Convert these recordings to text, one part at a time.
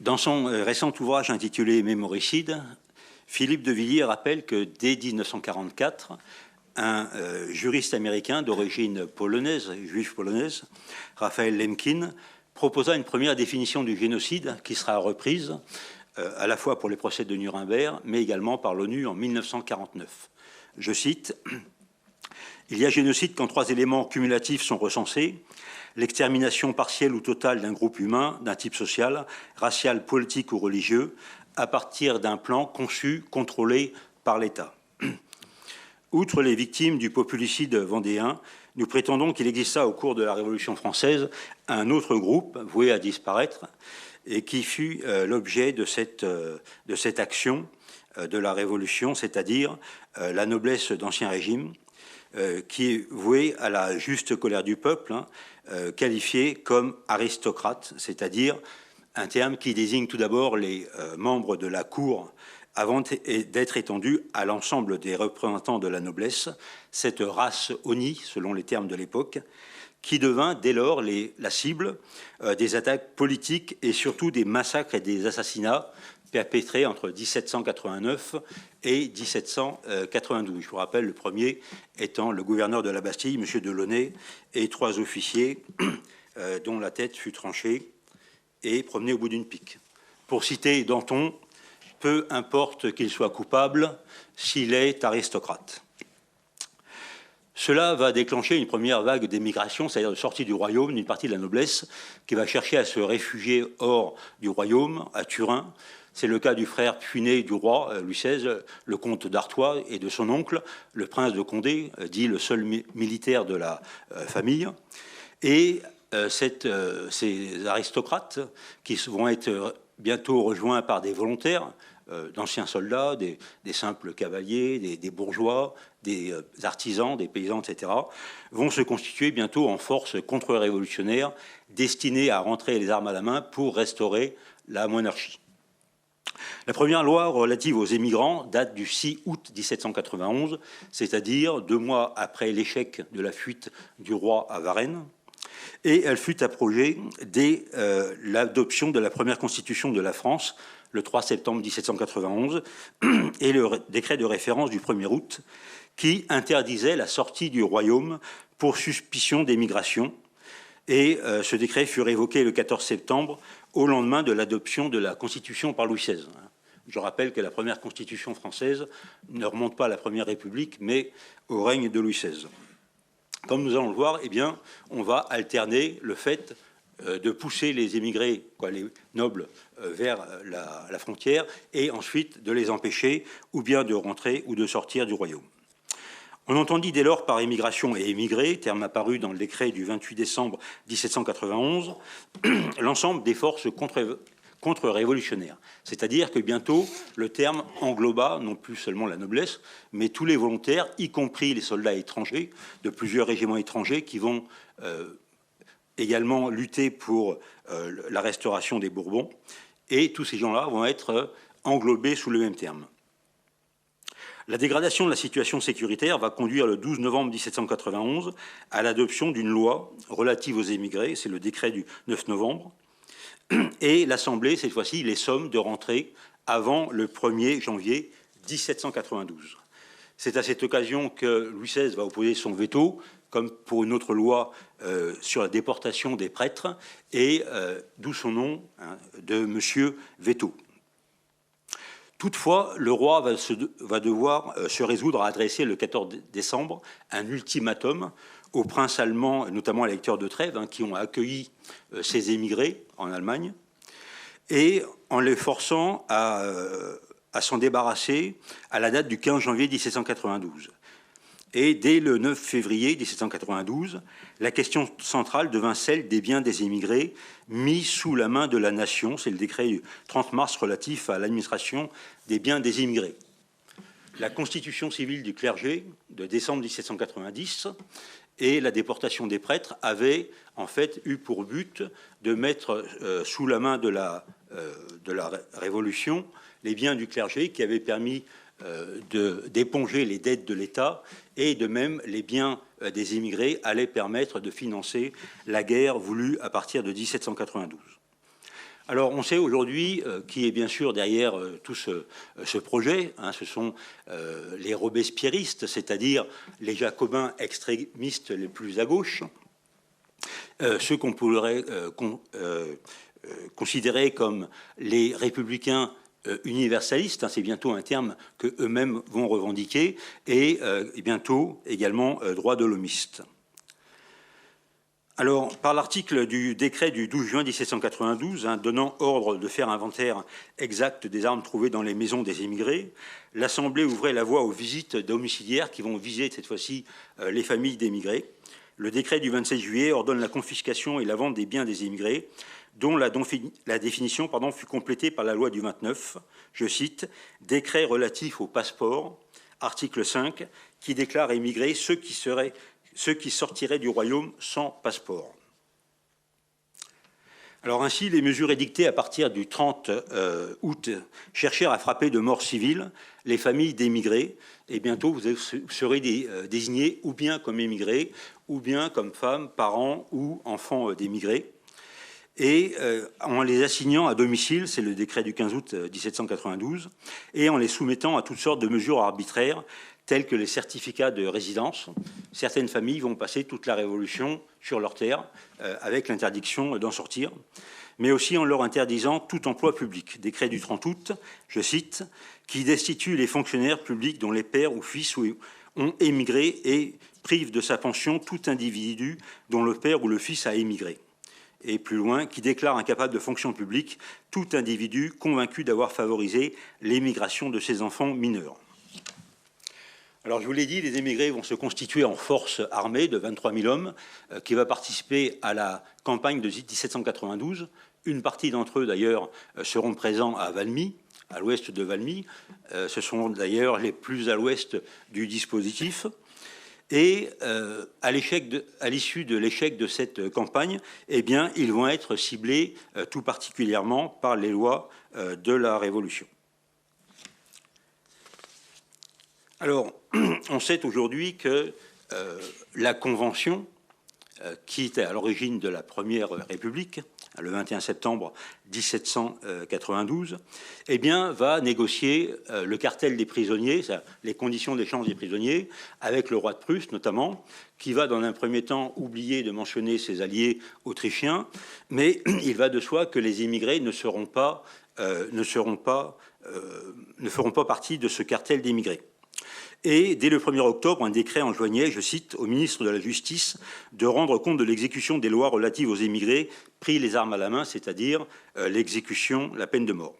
Dans son récent ouvrage intitulé Mémoricide, Philippe de Villiers rappelle que dès 1944, un juriste américain d'origine polonaise, juif polonaise, Raphaël Lemkin, proposa une première définition du génocide qui sera reprise à la fois pour les procès de Nuremberg, mais également par l'ONU en 1949. Je cite, « Il y a génocide quand 3 éléments cumulatifs sont recensés, l'extermination partielle ou totale d'un groupe humain, d'un type social, racial, politique ou religieux, à partir d'un plan conçu, contrôlé par l'État. » Outre les victimes du populicide vendéen, nous prétendons qu'il exista au cours de la Révolution française un autre groupe voué à disparaître et qui fut l'objet de cette action de la Révolution, c'est-à-dire la noblesse d'Ancien Régime, qui est vouée à la juste colère du peuple, qualifiée comme aristocrate, c'est-à-dire un terme qui désigne tout d'abord les membres de la cour avant d'être étendu à l'ensemble des représentants de la noblesse, cette race honnie, selon les termes de l'époque, qui devint dès lors la cible des attaques politiques et surtout des massacres et des assassinats perpétrés entre 1789 et 1792. Je vous rappelle, le premier étant le gouverneur de la Bastille, M. Delaunay, et 3 officiers dont la tête fut tranchée et promenée au bout d'une pique. Pour citer Danton, peu importe qu'il soit coupable s'il est aristocrate. Cela va déclencher une première vague d'émigration, c'est-à-dire de sortie du royaume d'une partie de la noblesse qui va chercher à se réfugier hors du royaume, à Turin. C'est le cas du frère puiné du roi Louis XVI, le comte d'Artois, et de son oncle, le prince de Condé, dit le seul militaire de la famille. Et ces aristocrates, qui vont être bientôt rejoints par des volontaires, d'anciens soldats, des simples cavaliers, des bourgeois, des artisans, des paysans, etc., vont se constituer bientôt en force contre-révolutionnaire destinée à rentrer les armes à la main pour restaurer la monarchie. La première loi relative aux émigrants date du 6 août 1791, c'est-à-dire 2 mois après l'échec de la fuite du roi à Varennes, et elle fut abrogée dès l'adoption de la première constitution de la France, le 3 septembre 1791, et le décret de référence du 1er août, qui interdisait la sortie du royaume pour suspicion d'émigration. Et ce décret fut révoqué le 14 septembre, au lendemain de l'adoption de la Constitution par Louis XVI. Je rappelle que la première Constitution française ne remonte pas à la Première République, mais au règne de Louis XVI. Comme nous allons le voir, eh bien, on va alterner le fait de pousser les émigrés, les nobles, vers la frontière, et ensuite de les empêcher ou bien de rentrer ou de sortir du royaume. On entendit dès lors par émigration et émigrés, terme apparu dans le décret du 28 décembre 1791, l'ensemble des forces contre-révolutionnaires. C'est-à-dire que bientôt, le terme engloba non plus seulement la noblesse, mais tous les volontaires, y compris les soldats étrangers, de plusieurs régiments étrangers qui vont également lutter pour la restauration des Bourbons. Et tous ces gens-là vont être englobés sous le même terme. La dégradation de la situation sécuritaire va conduire le 12 novembre 1791 à l'adoption d'une loi relative aux émigrés, c'est le décret du 9 novembre, et l'Assemblée, cette fois-ci, les somme de rentrer avant le 1er janvier 1792. C'est à cette occasion que Louis XVI va opposer son veto, comme pour une autre loi sur la déportation des prêtres, et d'où son nom de Monsieur Veto. Toutefois, le roi va devoir se résoudre à adresser le 14 décembre un ultimatum aux princes allemands, notamment à l'électeur de Trèves, qui ont accueilli ces émigrés en Allemagne, et en les forçant à s'en débarrasser à la date du 15 janvier 1792. Et dès le 9 février 1792, la question centrale devint celle des biens des émigrés mis sous la main de la nation. C'est le décret du 30 mars relatif à l'administration des biens des immigrés. La constitution civile du clergé de décembre 1790 et la déportation des prêtres avaient en fait eu pour but de mettre sous la main de la Révolution les biens du clergé qui avaient permis d'éponger les dettes de l'État, et de même les biens des immigrés allaient permettre de financer la guerre voulue à partir de 1792. Alors, on sait aujourd'hui qui est bien sûr derrière tout ce projet. Hein, ce sont les robespierristes, c'est-à-dire les jacobins extrémistes les plus à gauche, ceux qu'on pourrait considérer comme les républicains universalistes, hein, c'est bientôt un terme qu'eux-mêmes vont revendiquer, et bientôt également droits de l'homiste. Alors, par l'article du décret du 12 juin 1792, hein, donnant ordre de faire inventaire exact des armes trouvées dans les maisons des émigrés, l'Assemblée ouvrait la voie aux visites domiciliaires qui vont viser cette fois-ci les familles d'émigrés. Le décret du 27 juillet ordonne la confiscation et la vente des biens des émigrés, dont la définition fut complétée par la loi du 29, je cite, « Décret relatif au passeport, article 5, qui déclare émigrés ceux qui sortiraient du royaume sans passeport. » Alors ainsi, les mesures édictées à partir du 30 août cherchèrent à frapper de mort civile les familles d'émigrés, et bientôt vous serez désignés ou bien comme émigrés, ou bien comme femmes, parents ou enfants d'émigrés. Et en les assignant à domicile, c'est le décret du 15 août 1792, et en les soumettant à toutes sortes de mesures arbitraires, tels que les certificats de résidence. Certaines familles vont passer toute la Révolution sur leur terre, avec l'interdiction d'en sortir, mais aussi en leur interdisant tout emploi public. Décret du 30 août, je cite, « qui destitue les fonctionnaires publics dont les pères ou fils ont émigré et prive de sa pension tout individu dont le père ou le fils a émigré. » Et plus loin, qui déclare incapable de fonction publique tout individu convaincu d'avoir favorisé l'émigration de ses enfants mineurs. Alors, je vous l'ai dit, les émigrés vont se constituer en force armée de 23 000 hommes qui va participer à la campagne de 1792. Une partie d'entre eux, d'ailleurs, seront présents à Valmy, à l'ouest de Valmy. Ce sont d'ailleurs les plus à l'ouest du dispositif. Et à l'issue de l'échec de cette campagne, eh bien, ils vont être ciblés tout particulièrement par les lois de la Révolution. Alors, on sait aujourd'hui que la Convention, qui était à l'origine de la Première République, le 21 septembre 1792, eh bien, va négocier le cartel des prisonniers, les conditions d'échange des prisonniers, avec le roi de Prusse notamment, qui va dans un premier temps oublier de mentionner ses alliés autrichiens, mais il va de soi que les immigrés ne feront pas partie de ce cartel d'immigrés. Et dès le 1er octobre, un décret enjoignait, je cite, au ministre de la Justice de rendre compte de l'exécution des lois relatives aux émigrés pris les armes à la main, c'est-à-dire l'exécution, la peine de mort.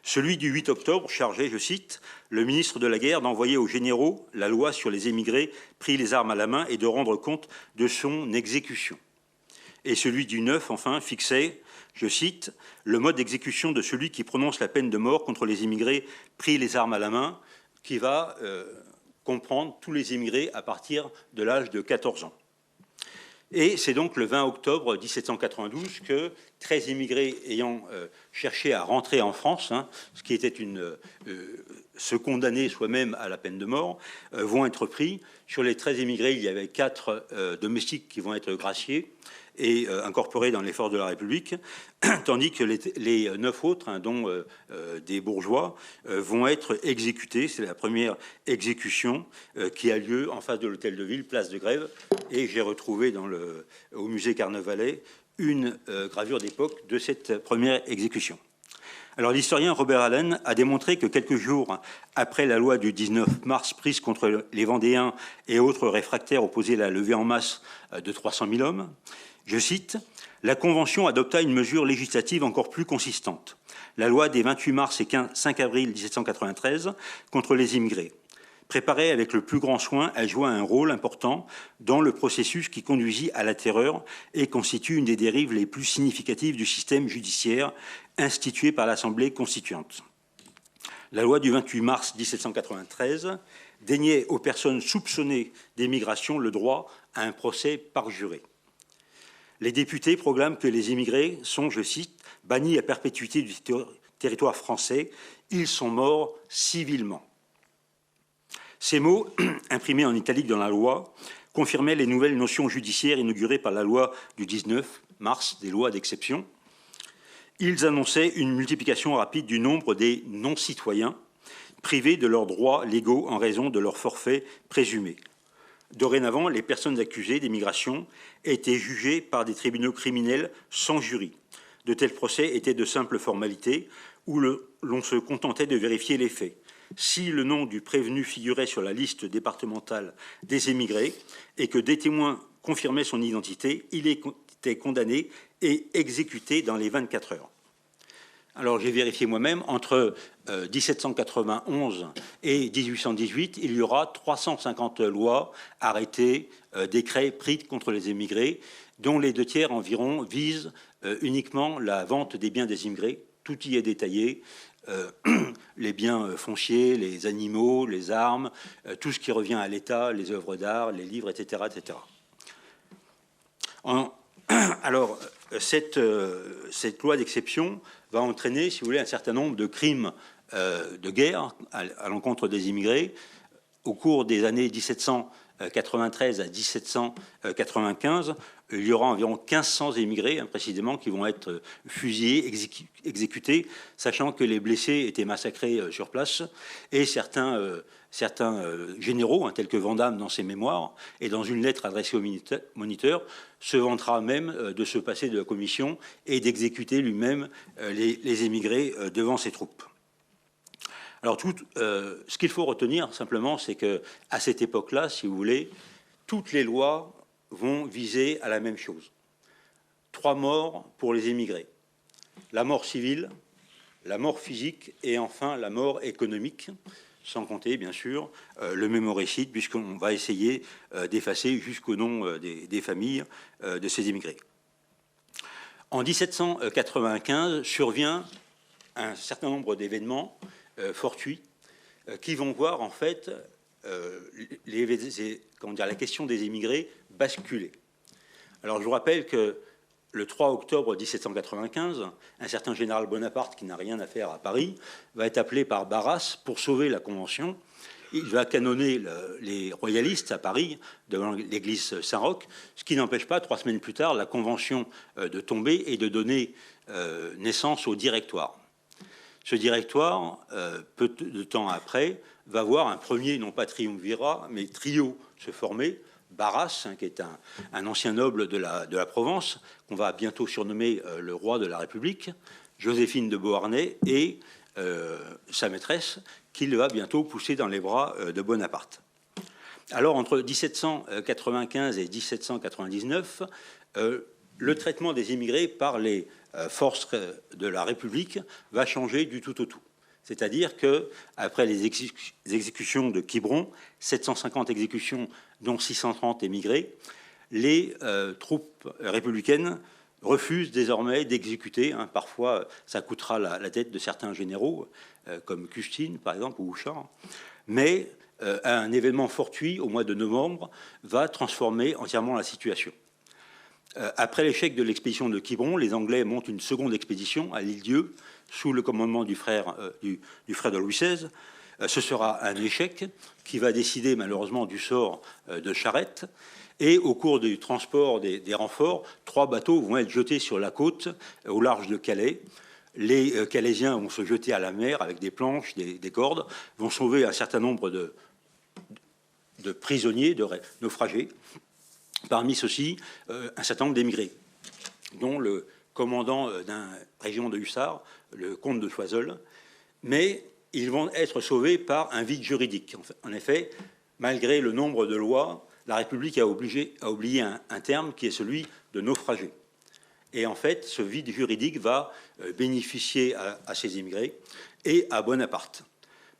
Celui du 8 octobre chargeait, je cite, le ministre de la Guerre d'envoyer aux généraux la loi sur les émigrés pris les armes à la main et de rendre compte de son exécution. Et celui du 9, enfin, fixait, je cite, le mode d'exécution de celui qui prononce la peine de mort contre les émigrés pris les armes à la main, qui va comprendre tous les émigrés à partir de l'âge de 14 ans. Et c'est donc le 20 octobre 1792 que 13 immigrés ayant cherché à rentrer en France, hein, ce qui était se condamner soi-même à la peine de mort, vont être pris. Sur les 13 immigrés, il y avait 4 domestiques qui vont être graciés et incorporés dans les forces de la République, tandis que les 9 autres, hein, dont des bourgeois, vont être exécutés. C'est la première exécution qui a lieu en face de l'hôtel de ville, place de Grève, et j'ai retrouvé au musée Carnavalet une gravure d'époque de cette première exécution. Alors l'historien Robert Allen a démontré que quelques jours après la loi du 19 mars prise contre les Vendéens et autres réfractaires opposés à la levée en masse de 300 000 hommes, je cite, « La Convention adopta une mesure législative encore plus consistante, la loi des 28 mars et 5 avril 1793 contre les immigrés. Préparée avec le plus grand soin, elle joua un rôle important dans le processus qui conduisit à la terreur et constitue une des dérives les plus significatives du système judiciaire institué par l'Assemblée constituante. La loi du 28 mars 1793 déniait aux personnes soupçonnées d'émigration le droit à un procès par juré. Les députés proclament que les immigrés sont, je cite, « bannis à perpétuité du territoire français, ils sont morts civilement ». Ces mots, imprimés en italique dans la loi, confirmaient les nouvelles notions judiciaires inaugurées par la loi du 19 mars, des lois d'exception. ils annonçaient une multiplication rapide du nombre des non-citoyens privés de leurs droits légaux en raison de leur forfait présumé. Dorénavant, les personnes accusées d'émigration étaient jugées par des tribunaux criminels sans jury. De tels procès étaient de simples formalités où l'on se contentait de vérifier les faits. Si le nom du prévenu figurait sur la liste départementale des émigrés et que des témoins confirmaient son identité, il était condamné et exécuté dans les 24 heures. Alors j'ai vérifié moi-même, entre 1791 et 1818, il y aura 350 lois, arrêtés, décrets pris contre les émigrés, dont les 2/3 environ visent uniquement la vente des biens des immigrés. Tout y est détaillé, les biens fonciers, les animaux, les armes, tout ce qui revient à l'État, les œuvres d'art, les livres, etc. etc. Alors, cette loi d'exception va entraîner, si vous voulez, un certain nombre de crimes de guerre à l'encontre des immigrés. Au cours des années 1793 à 1795, il y aura environ 1500 émigrés, précisément, qui vont être fusillés, exécutés, sachant que les blessés étaient massacrés sur place, et certains généraux, tels que Vandamme dans ses mémoires, et dans une lettre adressée au Moniteur, se vantera même de se passer de la commission et d'exécuter lui-même les émigrés devant ses troupes. Alors, ce qu'il faut retenir, simplement, c'est qu'à cette époque-là, si vous voulez, toutes les lois vont viser à la même chose. 3 morts pour les émigrés. La mort civile, la mort physique et enfin la mort économique, sans compter, bien sûr, le mémoricide, puisqu'on va essayer d'effacer jusqu'au nom des familles de ces immigrés. En 1795 survient un certain nombre d'événements fortuits qui vont voir, en fait, la question des émigrés basculer. Alors, je vous rappelle que le 3 octobre 1795, un certain général Bonaparte, qui n'a rien à faire à Paris, va être appelé par Barras pour sauver la Convention. Il va canonner les royalistes à Paris devant l'église Saint-Roch, ce qui n'empêche pas, 3 semaines plus tard, la Convention de tomber et de donner naissance au Directoire. Ce Directoire, peu de temps après, va voir un premier, non pas triumvirat, mais trio se former. Barras, qui est un ancien noble de la Provence, qu'on va bientôt surnommer le roi de la République, Joséphine de Beauharnais et sa maîtresse, qu'il va bientôt pousser dans les bras de Bonaparte. Alors, entre 1795 et 1799, le traitement des immigrés par les forces de la République va changer du tout au tout. C'est-à-dire qu'après les exécutions de Quiberon, 750 exécutions dont 630 émigrés, les troupes républicaines refusent désormais d'exécuter. Parfois, ça coûtera la tête de certains généraux, comme Custine, par exemple, ou Houchard. Mais un événement fortuit, au mois de novembre, va transformer entièrement la situation. Après l'échec de l'expédition de Quiberon, les Anglais montent une seconde expédition à l'Île-Dieu, sous le commandement du frère de Louis XVI. Ce sera un échec qui va décider malheureusement du sort de Charette. Et au cours du transport des renforts, 3 bateaux vont être jetés sur la côte au large de Calais. Les Calaisiens vont se jeter à la mer avec des planches, des cordes, vont sauver un certain nombre de prisonniers, de naufragés. Parmi ceux-ci, un certain nombre d'émigrés, dont le commandant d'un régiment de hussards, le comte de Choiseul, mais ils vont être sauvés par un vide juridique. En effet, malgré le nombre de lois, la République a oublié un terme qui est celui de naufragé. Et en fait, ce vide juridique va bénéficier à ces immigrés et à Bonaparte.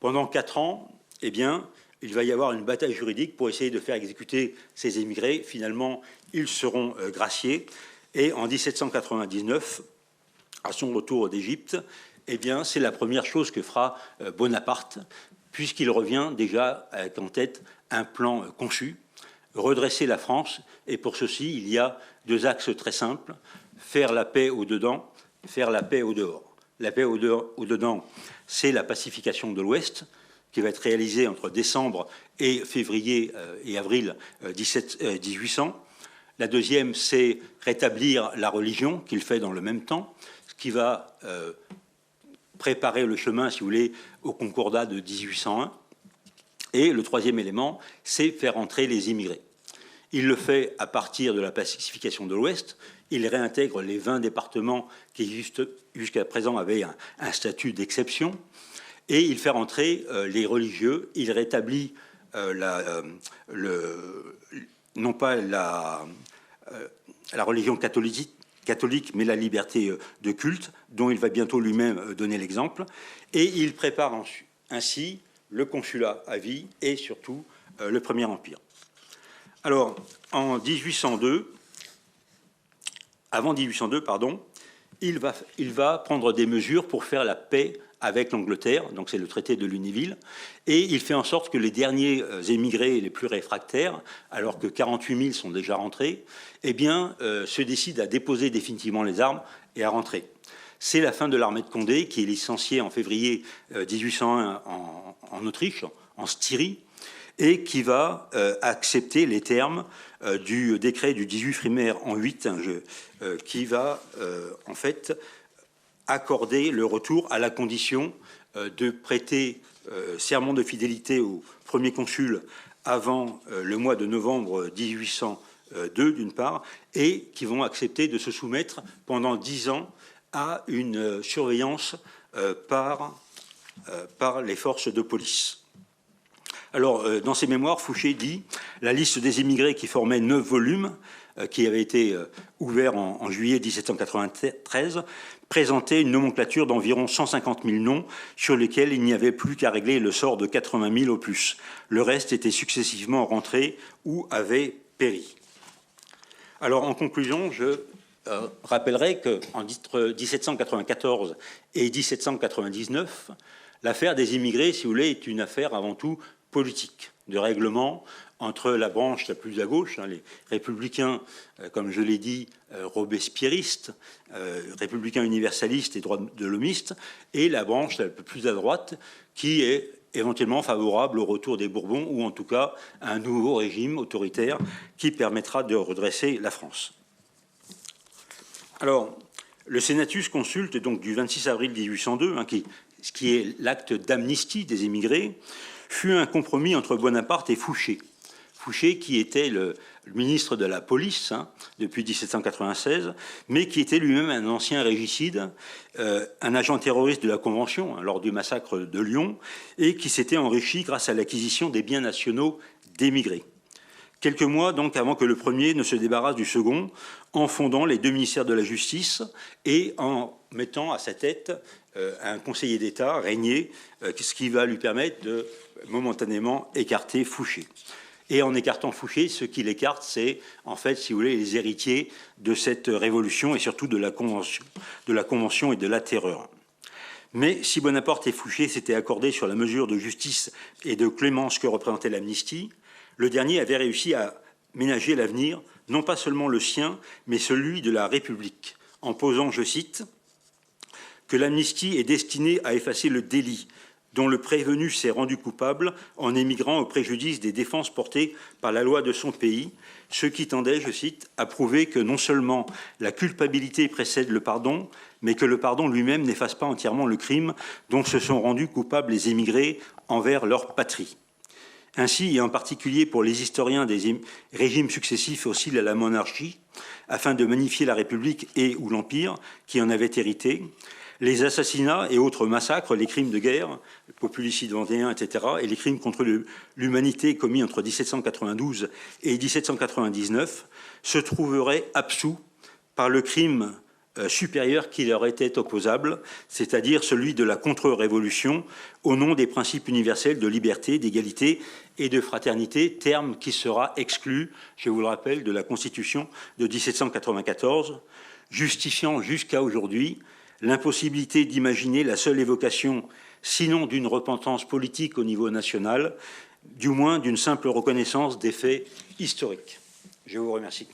Pendant 4 ans, eh bien, il va y avoir une bataille juridique pour essayer de faire exécuter ces émigrés. Finalement, ils seront graciés. Et en 1799, à son retour d'Égypte, eh bien, c'est la première chose que fera Bonaparte, puisqu'il revient déjà avec en tête un plan conçu, redresser la France. Et pour ceci, il y a 2 axes très simples: faire la paix au dedans, faire la paix au dehors. La paix au dedans, c'est la pacification de l'Ouest, qui va être réalisée entre décembre et février et avril 1800. La deuxième, c'est rétablir la religion, qu'il fait dans le même temps, ce qui va préparer le chemin, si vous voulez, au Concordat de 1801. Et le troisième élément, c'est faire entrer les immigrés. Il le fait à partir de la pacification de l'Ouest. Il réintègre les 20 départements qui, jusqu'à présent, avaient un statut d'exception. Et il fait rentrer les religieux. Il rétablit non pas la religion catholique, mais la liberté de culte, dont il va bientôt lui-même donner l'exemple. Et il prépare ainsi le consulat à vie et surtout le Premier Empire. Alors, avant 1802, il va prendre des mesures pour faire la paix avec l'Angleterre, donc c'est le traité de Lunéville, et il fait en sorte que les derniers émigrés les plus réfractaires, alors que 48 000 sont déjà rentrés, eh bien, se décident à déposer définitivement les armes et à rentrer. C'est la fin de l'armée de Condé, qui est licenciée en février 1801 en Autriche, en Styrie, et qui va accepter les termes du décret du 18 Frimaire en 8, qui va en fait accorder le retour à la condition de prêter serment de fidélité au premier consul avant le mois de novembre 1802, d'une part, et qui vont accepter de se soumettre pendant 10 ans à une surveillance par les forces de police. Alors, dans ses mémoires, Fouché dit « La liste des immigrés qui formait 9 volumes, qui avait été ouvert en juillet 1793, présentait une nomenclature d'environ 150 000 noms sur lesquels il n'y avait plus qu'à régler le sort de 80 000 au plus. Le reste était successivement rentré ou avait péri. » Alors, en conclusion, je rappellerai qu'entre 1794 et 1799, l'affaire des immigrés, si vous voulez, est une affaire avant tout politique, de règlement entre la branche la plus à gauche, les républicains, comme je l'ai dit, robespierristes, républicains universalistes et droits de l'homiste, et la branche la plus à droite, qui est éventuellement favorable au retour des Bourbons, ou en tout cas à un nouveau régime autoritaire qui permettra de redresser la France. Alors, le Senatus consulte donc du 26 avril 1802, ce qui est l'acte d'amnistie des émigrés, fut un compromis entre Bonaparte et Fouché. Fouché, qui était le ministre de la police depuis 1796, mais qui était lui-même un ancien régicide, un agent terroriste de la Convention lors du massacre de Lyon, et qui s'était enrichi grâce à l'acquisition des biens nationaux d'émigrés. Quelques mois donc avant que le premier ne se débarrasse du second, en fondant les 2 ministères de la Justice et en mettant à sa tête un conseiller d'État, Régnier, ce qui va lui permettre de momentanément écarter Fouché. Et en écartant Fouché, ce qu'il écarte, c'est en fait, si vous voulez, les héritiers de cette révolution et surtout de la Convention et de la Terreur. Mais si Bonaparte et Fouché s'étaient accordés sur la mesure de justice et de clémence que représentait l'amnistie, le dernier avait réussi à ménager l'avenir, non pas seulement le sien, mais celui de la République, en posant, je cite, « que l'amnistie est destinée à effacer le délit dont le prévenu s'est rendu coupable en émigrant au préjudice des défenses portées par la loi de son pays, ce qui tendait, je cite, à prouver que non seulement la culpabilité précède le pardon, mais que le pardon lui-même n'efface pas entièrement le crime dont se sont rendus coupables les émigrés envers leur patrie. » Ainsi, et en particulier pour les historiens des régimes successifs hostiles à la monarchie, afin de magnifier la République et ou l'Empire qui en avait hérité, les assassinats et autres massacres, les crimes de guerre, le populicide vendéen, etc., et les crimes contre l'humanité commis entre 1792 et 1799 se trouveraient absous par le crime supérieur qui leur était opposable, c'est-à-dire celui de la contre-révolution au nom des principes universels de liberté, d'égalité et de fraternité, terme qui sera exclu, je vous le rappelle, de la Constitution de 1794, justifiant jusqu'à aujourd'hui l'impossibilité d'imaginer la seule évocation, sinon d'une repentance politique au niveau national, du moins d'une simple reconnaissance des faits historiques. Je vous remercie.